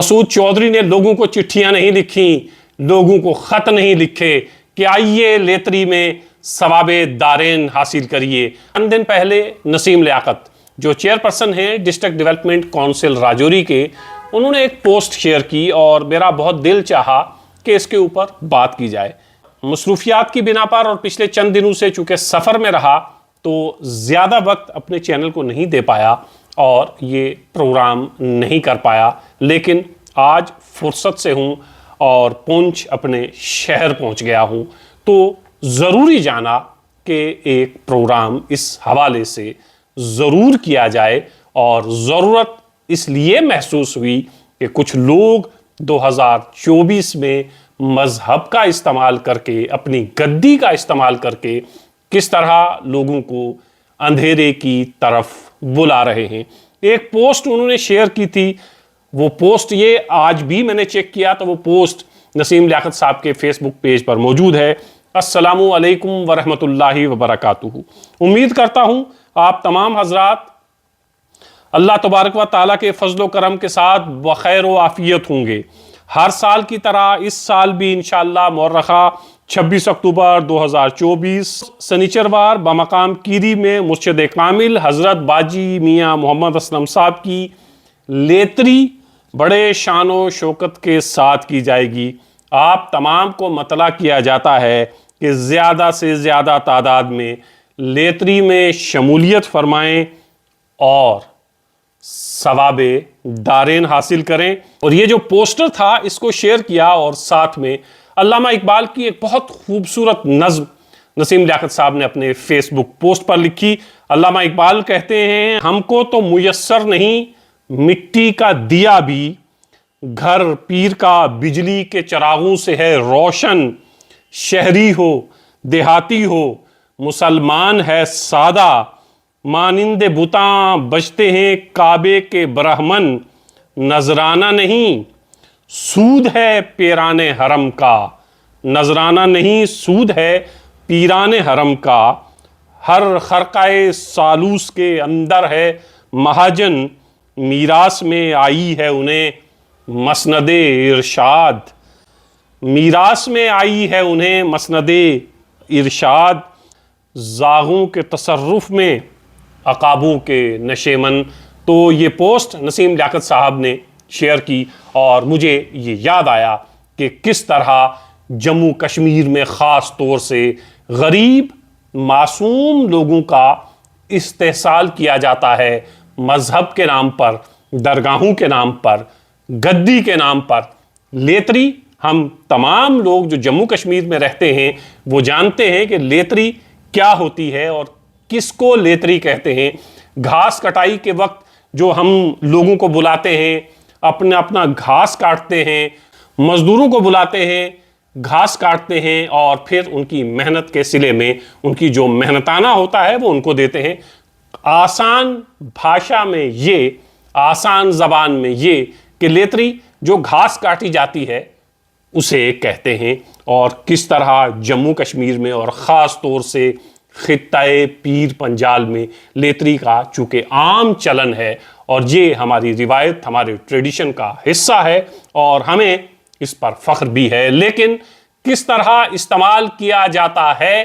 मसूद चौधरी ने लोगों को चिट्ठियां नहीं लिखी, लोगों को खत नहीं लिखे कि आइए लेतरी में सवाबे दारेन हासिल करिए। चंद दिन पहले नसीम लियाकत जो चेयरपर्सन हैं डिस्ट्रिक्ट डेवलपमेंट काउंसिल राजौरी के, उन्होंने एक पोस्ट शेयर की और मेरा बहुत दिल चाहा कि इसके ऊपर बात की जाए। मसरूफियात की बिना पर और पिछले चंद दिनों से चूंकि सफ़र में रहा तो ज़्यादा वक्त अपने चैनल को नहीं दे पाया और ये प्रोग्राम नहीं कर पाया, लेकिन आज फुर्सत से हूँ और पुंछ अपने शहर पहुँच गया हूँ तो ज़रूरी जाना कि एक प्रोग्राम इस हवाले से ज़रूर किया जाए। और ज़रूरत इसलिए महसूस हुई कि कुछ लोग 2024 में मज़हब का इस्तेमाल करके, अपनी गद्दी का इस्तेमाल करके किस तरह लोगों को अंधेरे की तरफ बुला रहे हैं। एक पोस्ट उन्होंने शेयर की थी, वो पोस्ट ये आज भी मैंने चेक किया तो वो पोस्ट नसीम लियाकत साहब के फेसबुक पेज पर मौजूद है। अस्सलामु अलैकुम वरहमतुल्लाहि वबरकातुहू। उम्मीद करता हूँ आप तमाम हजरात अल्लाह तबारक व तआला के फजलो करम के साथ बखैर व आफियत होंगे। हर साल की तरह इस साल भी इंशाअल्लाह मुअर्रखा 26 अक्टूबर 2024 शनिचरवार बमकाम कीरी में मुर्शिद कामिल हज़रत बाजी मियाँ मोहम्मद असलम साहब की लेतरी बड़े शान व शौकत के साथ की जाएगी। आप तमाम को मतला किया जाता है कि ज़्यादा से ज़्यादा तादाद में लेतरी में शमूलियत फरमाएँ और सवाबे दारेन हासिल करें। और ये जो पोस्टर था इसको शेयर किया और साथ में अल्लामा इकबाल की एक बहुत खूबसूरत नज़्म नसीम लियाकत साहब ने अपने फेसबुक पोस्ट पर लिखी। अल्लामा इकबाल कहते हैं, हमको तो मुयस्सर नहीं मिट्टी का दिया भी, घर पीर का बिजली के चिरागों से है रोशन। शहरी हो देहाती हो मुसलमान है सादा, मानिंदे बुता बजते हैं काबे के ब्राह्मण। नजराना नहीं सूद है पीराने हरम का, नजराना नहीं सूद है पीराने हरम का। हर खरकाए सालूस के अंदर है महाजन, मीरास में आई है उन्हें मसनदे इरशाद। मीरास में आई है उन्हें मसनदे इरशाद। जागों के तसर्रुफ में अकाबों के नशेमन। तो ये पोस्ट नसीम लियाकत साहब ने शेयर की और मुझे ये याद आया कि किस तरह जम्मू कश्मीर में ख़ास तौर से गरीब मासूम लोगों का इस्तेहसाल किया जाता है मज़हब के नाम पर, दरगाहों के नाम पर, गद्दी के नाम पर। लेतरी हम तमाम लोग जो जम्मू कश्मीर में रहते हैं वो जानते हैं कि लेतरी क्या होती है और किसको लेतरी कहते हैं। घास कटाई के वक्त जो हम लोगों को बुलाते हैं, अपना घास काटते हैं, मजदूरों को बुलाते हैं, घास काटते हैं और फिर उनकी मेहनत के सिले में उनकी जो मेहनताना होता है वो उनको देते हैं। आसान भाषा में ये, आसान ज़बान में ये कि लेतरी जो घास काटी जाती है उसे कहते हैं। और किस तरह जम्मू कश्मीर में और ख़ास तौर से खित्ताए पीर पंजाल में लेतरी का चूँकि आम चलन है और ये हमारी रिवायत, हमारे ट्रेडिशन का हिस्सा है और हमें इस पर फ़ख्र भी है। लेकिन किस तरह इस्तेमाल किया जाता है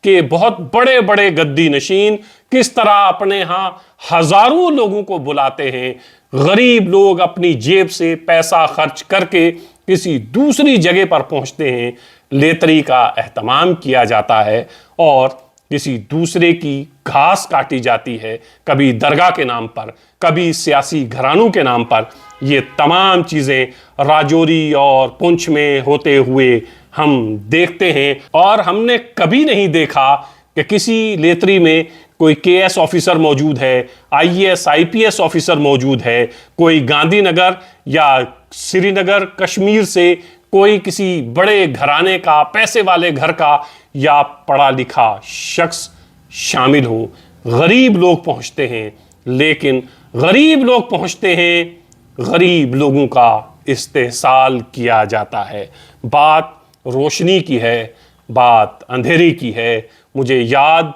कि बहुत बड़े बड़े गद्दी नशीन किस तरह अपने यहाँ हज़ारों लोगों को बुलाते हैं। गरीब लोग अपनी जेब से पैसा खर्च करके किसी दूसरी जगह पर पहुँचते हैं, लेतरी का एहतमाम किया जाता है और किसी दूसरे की घास काटी जाती है, कभी दरगाह के नाम पर, कभी सियासी घरानों के नाम पर। ये तमाम चीज़ें राजौरी और पुंछ में होते हुए हम देखते हैं और हमने कभी नहीं देखा कि किसी लेतरी में कोई केएस ऑफिसर मौजूद है, आईएएस आईपीएस ऑफिसर मौजूद है, कोई गांधीनगर या श्रीनगर कश्मीर से कोई किसी बड़े घराने का, पैसे वाले घर का या पढ़ा लिखा शख्स शामिल हो। गरीब लोग पहुंचते हैं, लेकिन गरीब लोग पहुंचते हैं, गरीब लोगों का इस्तेहसाल किया जाता है। बात रोशनी की है, बात अंधेरी की है। मुझे याद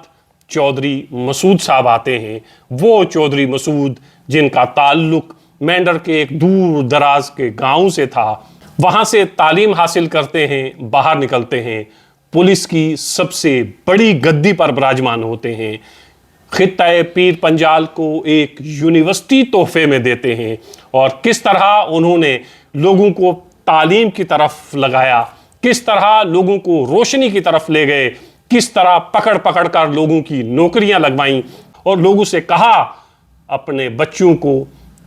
चौधरी मसूद साहब आते हैं, वो चौधरी मसूद जिनका ताल्लुक मेंढर के एक दूर दराज के गांव से था। वहां से तालीम हासिल करते हैं, बाहर निकलते हैं, पुलिस की सबसे बड़ी गद्दी पर विराजमान होते हैं, खित्ता पीर पंजाल को एक यूनिवर्सिटी तोहफे में देते हैं। और किस तरह उन्होंने लोगों को तालीम की तरफ लगाया, किस तरह लोगों को रोशनी की तरफ ले गए, किस तरह पकड़ पकड़ कर लोगों की नौकरियां लगवाईं और लोगों से कहा अपने बच्चों को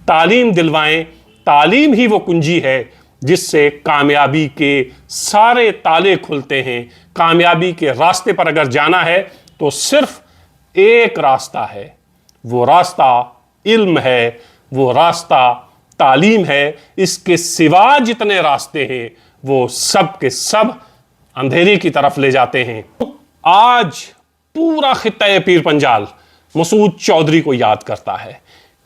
तालीम दिलवाएं, तालीम ही वो कुंजी है जिससे कामयाबी के सारे ताले खुलते हैं। कामयाबी के रास्ते पर अगर जाना है तो सिर्फ एक रास्ता है, वो रास्ता इल्म है, वो रास्ता तालीम है। इसके सिवा जितने रास्ते हैं वो सब के सब अंधेरे की तरफ ले जाते हैं। आज पूरा खित्ता पीर पंजाल मसूद चौधरी को याद करता है।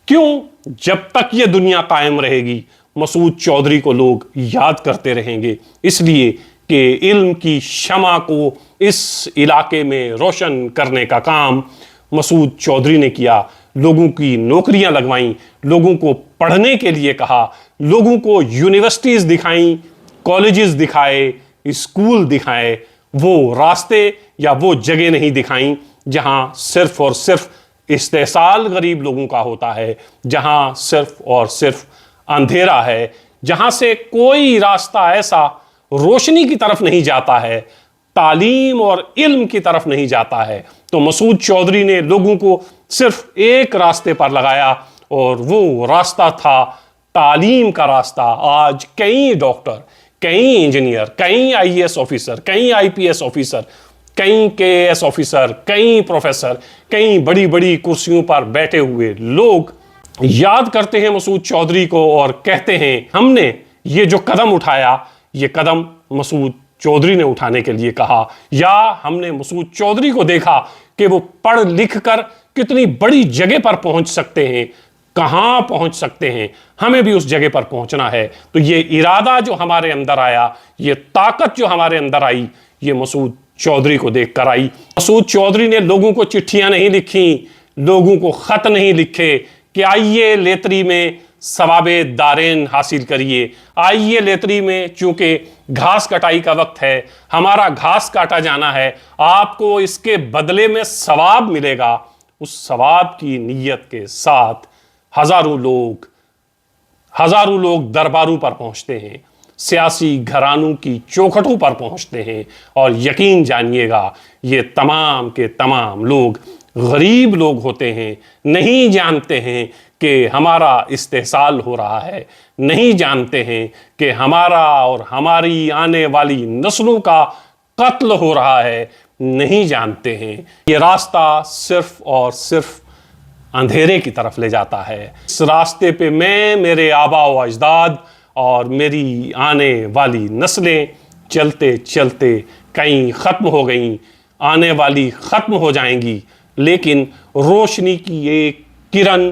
क्यों? जब तक ये दुनिया कायम रहेगी मसूद चौधरी को लोग याद करते रहेंगे, इसलिए कि इल्म की शमा को इस इलाके में रोशन करने का काम मसूद चौधरी ने किया। लोगों की नौकरियां लगवाईं, लोगों को पढ़ने के लिए कहा, लोगों को यूनिवर्सिटीज़ दिखाईं, कॉलेजेस दिखाए, स्कूल दिखाए। वो रास्ते या वो जगह नहीं दिखाईं जहां सिर्फ और सिर्फ इस्तेसाल गरीब लोगों का होता है, जहां सिर्फ और सिर्फ अंधेरा है, जहां से कोई रास्ता ऐसा रोशनी की तरफ नहीं जाता है, तालीम और इल्म की तरफ नहीं जाता है। तो मसूद चौधरी ने लोगों को सिर्फ एक रास्ते पर लगाया और वो रास्ता था तालीम का रास्ता। आज कई डॉक्टर, कई इंजीनियर, कई आईएएस ऑफिसर, कई आईपीएस ऑफिसर, कई केएएस ऑफिसर, कई प्रोफेसर, कई बड़ी बड़ी कुर्सियों पर बैठे हुए लोग याद करते हैं मसूद चौधरी को और कहते हैं हमने ये जो कदम उठाया, ये कदम मसूद चौधरी ने उठाने के लिए कहा, या हमने मसूद चौधरी को देखा कि वो पढ़ लिख कर कितनी बड़ी जगह पर पहुंच सकते हैं, कहां पहुंच सकते हैं, हमें भी उस जगह पर पहुंचना है। तो ये इरादा जो हमारे अंदर आया, ये ताकत जो हमारे अंदर आई, ये मसूद चौधरी को देखकर आई। मसूद चौधरी ने लोगों को चिट्ठियां नहीं लिखी, लोगों को खत नहीं लिखे कि आइए लेतरी में सवाबे दारेन हासिल करिए, आइए लेतरी में चूंकि घास कटाई का वक्त है, हमारा घास काटा जाना है, आपको इसके बदले में सवाब मिलेगा। उस सवाब की नीयत के साथ हजारों लोग दरबारों पर पहुंचते हैं, सियासी घरानों की चौखटों पर पहुंचते हैं। और यकीन जानिएगा ये तमाम के तमाम लोग गरीब लोग होते हैं, नहीं जानते हैं कि हमारा इस्तेसाल हो रहा है, नहीं जानते हैं कि हमारा और हमारी आने वाली नस्लों का कत्ल हो रहा है, नहीं जानते हैं। ये रास्ता सिर्फ और सिर्फ अंधेरे की तरफ ले जाता है। इस रास्ते पे मैं, मेरे आबा व अजदाद और मेरी आने वाली नस्लें चलते चलते कहीं ख़त्म हो गईं, आने वाली ख़त्म हो जाएंगी, लेकिन रोशनी की एक किरण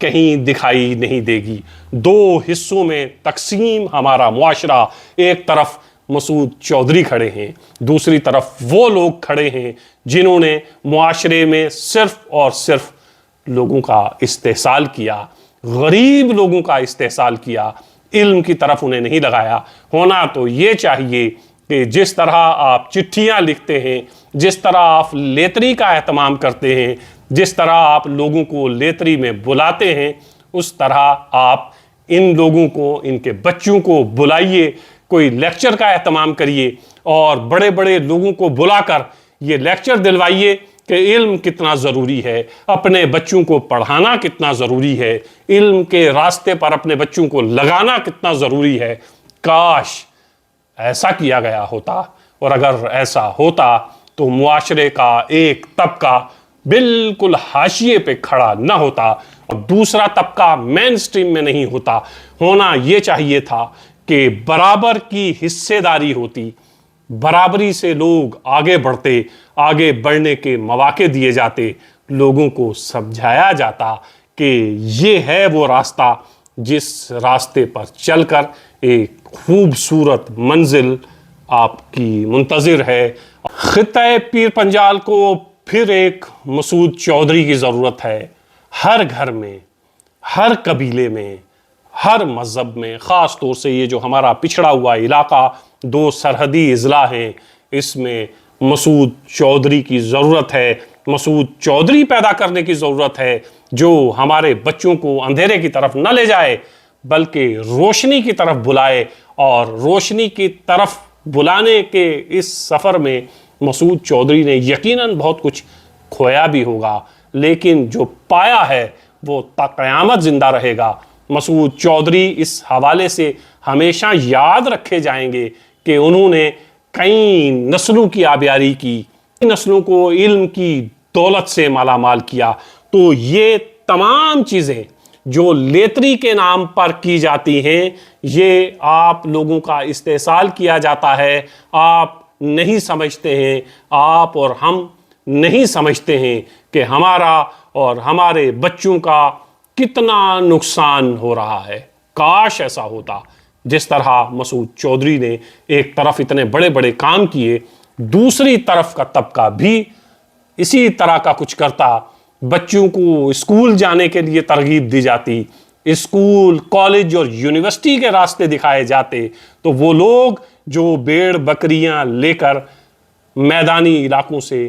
कहीं दिखाई नहीं देगी। दो हिस्सों में तकसीम हमारा मुआशरा, एक तरफ मसूद चौधरी खड़े हैं, दूसरी तरफ वो लोग खड़े हैं जिन्होंने मुआशरे में सिर्फ और सिर्फ लोगों का इस्तेसाल किया, गरीब लोगों का इस्तेसाल किया, इल्म की तरफ उन्हें नहीं लगाया। होना तो ये चाहिए कि जिस तरह आप चिट्ठियां लिखते हैं, जिस तरह आप लेतरी का एहतमाम करते हैं, जिस तरह आप लोगों को लेतरी में बुलाते हैं, उस तरह आप इन लोगों को, इनके बच्चों को बुलाइए, कोई लेक्चर का एहतमाम करिए और बड़े बड़े लोगों को बुलाकर ये लेक्चर दिलवाइए कि इल्म कितना ज़रूरी है, अपने बच्चों को पढ़ाना कितना ज़रूरी है, इल्म के रास्ते पर अपने बच्चों को लगाना कितना ज़रूरी है। काश ऐसा किया गया होता, और अगर ऐसा होता तो मुआशरे का एक तबका बिल्कुल हाशिए पे खड़ा न होता और दूसरा तबका मेन स्ट्रीम में नहीं होता। होना ये चाहिए था कि बराबर की हिस्सेदारी होती, बराबरी से लोग आगे बढ़ते, आगे बढ़ने के मौके दिए जाते, लोगों को समझाया जाता कि ये है वो रास्ता जिस रास्ते पर चलकर एक खूबसूरत मंजिल आपकी मुंतज़िर है। खित्ता पीर पंजाल को फिर एक मसूद चौधरी की ज़रूरत है। हर घर में, हर कबीले में, ہر مذہب میں، خاص طور سے یہ جو ہمارا پچھڑا ہوا علاقہ 2 سرحدی اضلاع ہیں، اس میں مسعود چودھری کی ضرورت ہے، مسعود چودھری پیدا کرنے کی ضرورت ہے جو ہمارے بچوں کو اندھیرے کی طرف نہ لے جائے بلکہ روشنی کی طرف بلائے، اور روشنی کی طرف بلانے کے اس سفر میں مسعود چودھری نے یقیناً بہت کچھ کھویا بھی ہوگا، لیکن جو پایا ہے وہ تا قیامت زندہ رہے گا۔ مسعود چودھری اس حوالے سے ہمیشہ یاد رکھے جائیں گے کہ انہوں نے کئی نسلوں کی آبیاری کی، نسلوں کو علم کی دولت سے مالا مال کیا۔ تو یہ تمام چیزیں جو لیتری کے نام پر کی جاتی ہیں، یہ آپ لوگوں کا استحصال کیا جاتا ہے، آپ نہیں سمجھتے ہیں، آپ اور ہم نہیں سمجھتے ہیں کہ ہمارا اور ہمارے بچوں کا کتنا نقصان ہو رہا ہے۔ کاش ایسا ہوتا جس طرح مسعود چودھری نے ایک طرف اتنے بڑے بڑے کام کیے، دوسری طرف کا طبقہ بھی اسی طرح کا کچھ کرتا، بچوں کو اسکول جانے کے لیے ترغیب دی جاتی، اسکول، کالج اور یونیورسٹی کے راستے دکھائے جاتے، تو وہ لوگ جو بھیڑ بکریاں لے کر میدانی علاقوں سے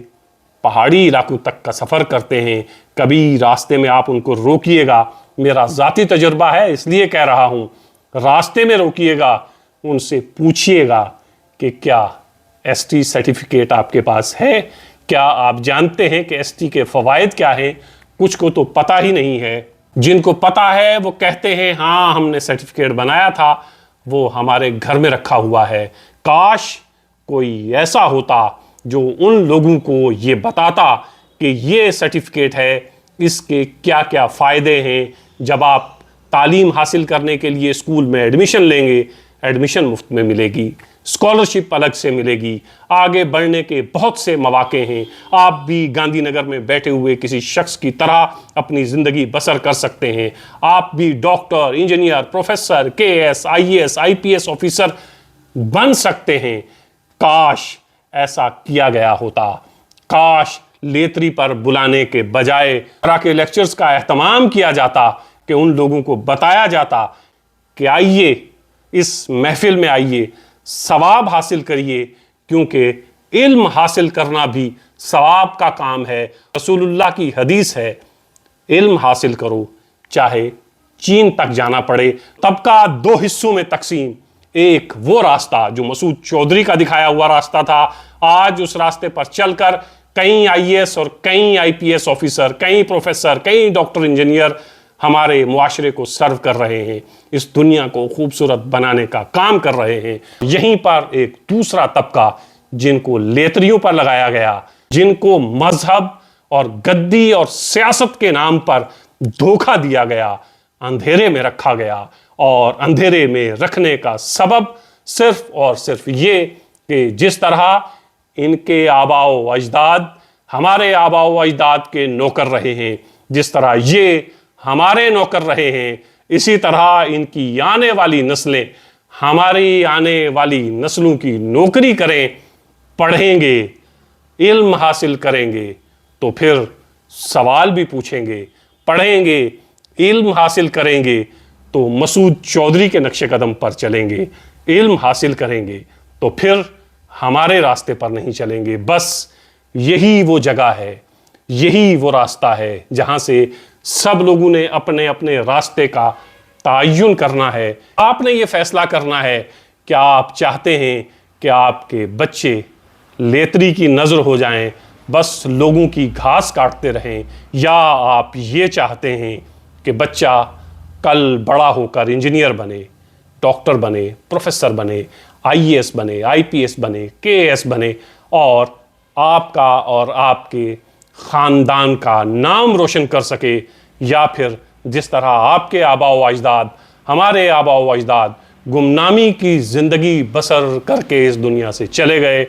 پہاڑی علاقوں تک کا سفر کرتے ہیں، کبھی راستے میں آپ ان کو روکیے گا، میرا ذاتی تجربہ ہے اس لیے کہہ رہا ہوں، راستے میں روکیے گا، ان سے پوچھئے گا کہ کیا ایس ٹی سرٹیفکیٹ آپ کے پاس ہے؟ کیا آپ جانتے ہیں کہ ایس ٹی کے فوائد کیا ہیں؟ کچھ کو تو پتہ ہی نہیں ہے، جن کو پتہ ہے وہ کہتے ہیں ہاں ہم نے سرٹیفکیٹ بنایا تھا، وہ ہمارے گھر میں رکھا ہوا ہے۔ کاش کوئی ایسا ہوتا جو ان لوگوں کو یہ بتاتا کہ یہ سرٹیفکیٹ ہے، اس کے کیا کیا فائدے ہیں۔ جب آپ تعلیم حاصل کرنے کے لیے اسکول میں ایڈمیشن لیں گے، ایڈمیشن مفت میں ملے گی، اسکالرشپ الگ سے ملے گی، آگے بڑھنے کے بہت سے مواقع ہیں، آپ بھی گاندھی نگر میں بیٹھے ہوئے کسی شخص کی طرح اپنی زندگی بسر کر سکتے ہیں، آپ بھی doctor, engineer, professor, KS، IAS، IPS officer بن سکتے ہیں۔ کاش ایسا کیا گیا ہوتا، کاش لیتری پر بلانے کے بجائے طرح کے لیکچرز کا اہتمام کیا جاتا کہ ان لوگوں کو بتایا جاتا کہ آئیے اس محفل میں آئیے، ثواب حاصل کریے، کیونکہ علم حاصل کرنا بھی ثواب کا کام ہے۔ رسول اللہ کی حدیث ہے، علم حاصل کرو چاہے چین تک جانا پڑے۔ طبقہ 2 حصوں میں تقسیم، ایک وہ راستہ جو مسعود چودھری کا دکھایا ہوا راستہ تھا، آج اس راستے پر چل کر کئی IAS اور کئی IPS آفیسر، کئی پروفیسر، کئی ڈاکٹر، انجینئر ہمارے معاشرے کو سرو کر رہے ہیں، اس دنیا کو خوبصورت بنانے کا کام کر رہے ہیں۔ یہیں پر ایک دوسرا طبقہ جن کو لیتریوں پر لگایا گیا، جن کو مذہب اور گدی اور سیاست کے نام پر دھوکہ دیا گیا، اندھیرے میں رکھا گیا، اور اندھیرے میں رکھنے کا سبب صرف اور صرف یہ کہ جس طرح ان کے آباء و اجداد ہمارے آباء و اجداد کے نوکر رہے ہیں، جس طرح یہ ہمارے نوکر رہے ہیں، اسی طرح ان کی آنے والی نسلیں ہماری آنے والی نسلوں کی نوکری کریں، پڑھیں گے، علم حاصل کریں گے، تو پھر سوال بھی پوچھیں گے، پڑھیں گے، علم حاصل کریں گے تو مسعود چودھری کے نقش قدم پر چلیں گے، علم حاصل کریں گے تو پھر ہمارے راستے پر نہیں چلیں گے۔ بس یہی وہ جگہ ہے، یہی وہ راستہ ہے جہاں سے سب لوگوں نے اپنے اپنے راستے کا تعین کرنا ہے۔ آپ نے یہ فیصلہ کرنا ہے کہ آپ چاہتے ہیں کہ آپ کے بچے لیتری کی نظر ہو جائیں، بس لوگوں کی گھاس کاٹتے رہیں، یا آپ یہ چاہتے ہیں کہ بچہ کل بڑا ہو کر انجینئر بنے، ڈاکٹر بنے، پروفیسر بنے، IAS بنے، IPS بنے، KS بنے، اور آپ کا اور آپ کے خاندان کا نام روشن کر سکے، یا پھر جس طرح آپ کے آباء و اجداد، ہمارے آباء و اجداد گمنامی کی زندگی بسر کر کے اس دنیا سے چلے گئے،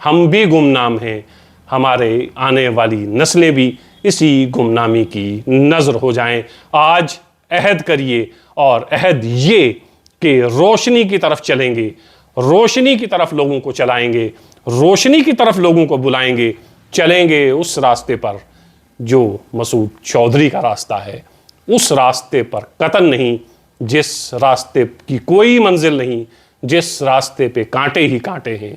ہم بھی گمنام ہیں، ہمارے آنے والی نسلیں بھی اسی گمنامی کی نظر ہو جائیں۔ آج عہد کریے، اور عہد یہ کہ روشنی کی طرف چلیں گے، روشنی کی طرف لوگوں کو چلائیں گے، روشنی کی طرف لوگوں کو بلائیں گے، چلیں گے اس راستے پر جو مسعود چودھری کا راستہ ہے، اس راستے پر قطعاً نہیں جس راستے کی کوئی منزل نہیں، جس راستے پہ کانٹے ہی کانٹے ہیں،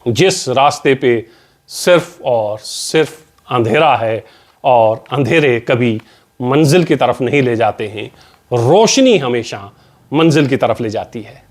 جس راستے پہ صرف اور صرف اندھیرا ہے، اور اندھیرے کبھی منزل کی طرف نہیں لے جاتے ہیں، روشنی ہمیشہ منزل کی طرف لے جاتی ہے۔